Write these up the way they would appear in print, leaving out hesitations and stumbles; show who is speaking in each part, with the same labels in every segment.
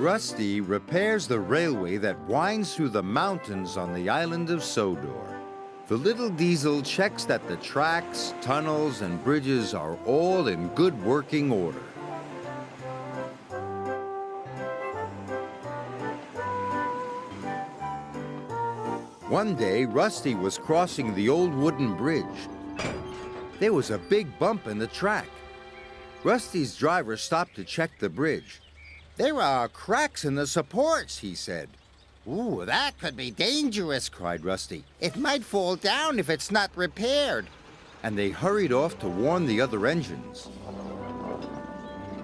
Speaker 1: Rusty repairs the railway that winds through the mountains on the island of Sodor. The little diesel checks that the tracks, tunnels, and bridges are all in good working order. One day, Rusty was crossing the old wooden bridge. There was a big bump in the track. Rusty's driver stopped to check the bridge. "There are cracks in the supports," he said.
Speaker 2: "Ooh, that could be dangerous," cried Rusty. "It might fall down if it's not repaired."
Speaker 1: And they hurried off to warn the other engines.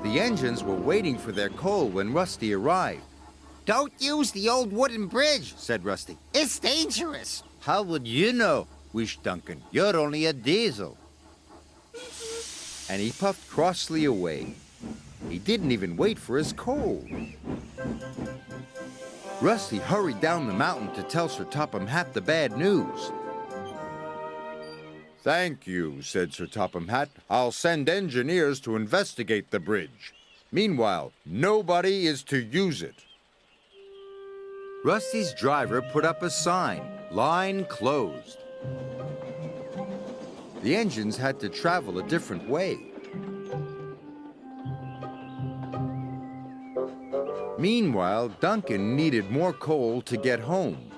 Speaker 1: The engines were waiting for their coal when Rusty arrived.
Speaker 2: "Don't use the old wooden bridge," said Rusty. "It's dangerous."
Speaker 1: "How would you know?" wished Duncan. "You're only a diesel." And he puffed crossly away. He didn't even wait for his coal. Rusty hurried down the mountain to tell Sir Topham Hatt the bad news. "Thank you," said Sir Topham Hatt. "I'll send engineers to investigate the bridge. Meanwhile, nobody is to use it." Rusty's driver put up a sign, "Line closed." The engines had to travel a different way. Meanwhile, Duncan needed more coal to get home.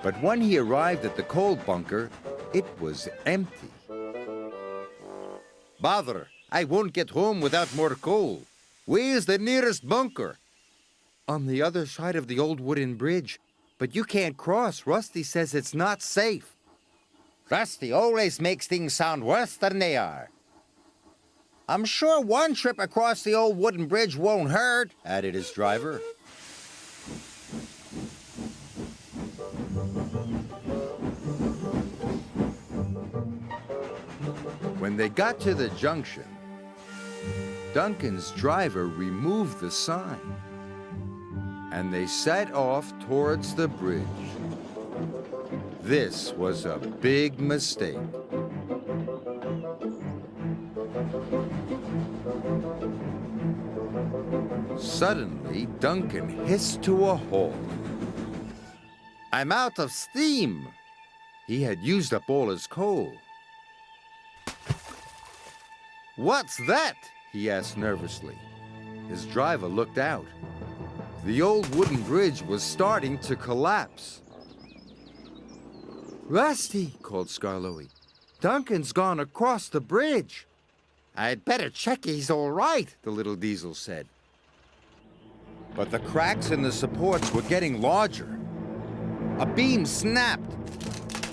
Speaker 1: But when he arrived at the coal bunker, it was empty. "Bother, I won't get home without more coal. Where's the nearest bunker?" "On the other side of the old wooden bridge. But you can't cross. Rusty says it's not safe."
Speaker 2: Rusty always makes things sound worse than they are. "I'm sure one trip across the old wooden bridge won't hurt,"
Speaker 1: added his driver. When they got to the junction, Duncan's driver removed the sign, and they set off towards the bridge. This was a big mistake. Suddenly, Duncan hissed to a halt. "I'm out of steam!" He had used up all his coal. "What's that?" he asked nervously. His driver looked out. The old wooden bridge was starting to collapse. "Rusty," called Skarloey. "Duncan's gone across the bridge."
Speaker 2: "I'd better check he's all right,"
Speaker 1: the little diesel said. But the cracks in the supports were getting larger. A beam snapped.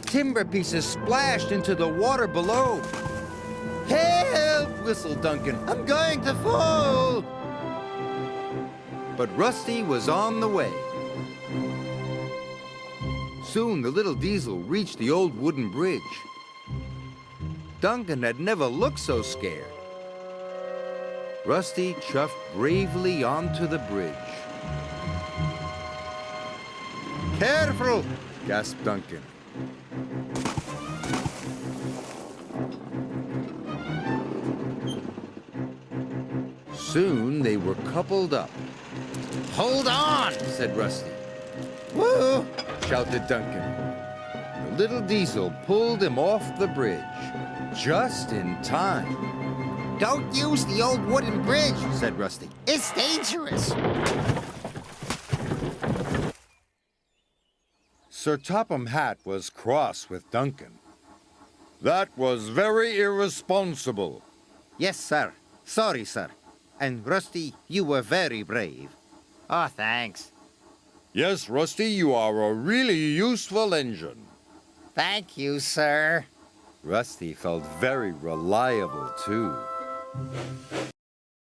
Speaker 1: Timber pieces splashed into the water below. "Help!" whistled Duncan. "I'm going to fall!" But Rusty was on the way. Soon the little diesel reached the old wooden bridge. Duncan had never looked so scared. Rusty chuffed bravely onto the bridge. "Careful!" gasped Duncan. Soon they were coupled up.
Speaker 2: "Hold on!"
Speaker 1: said Rusty.
Speaker 2: "Woo!"
Speaker 1: shouted Duncan. The little diesel pulled him off the bridge, just in time.
Speaker 2: "Don't use the old wooden bridge," said Rusty. "It's dangerous."
Speaker 1: Sir Topham Hatt was cross with Duncan. "That was very irresponsible."
Speaker 2: "Yes, sir. Sorry, sir. And Rusty, you were very brave." "Oh, thanks."
Speaker 1: "Yes, Rusty, you are a really useful engine."
Speaker 2: "Thank you, sir."
Speaker 1: Rusty felt very reliable, too.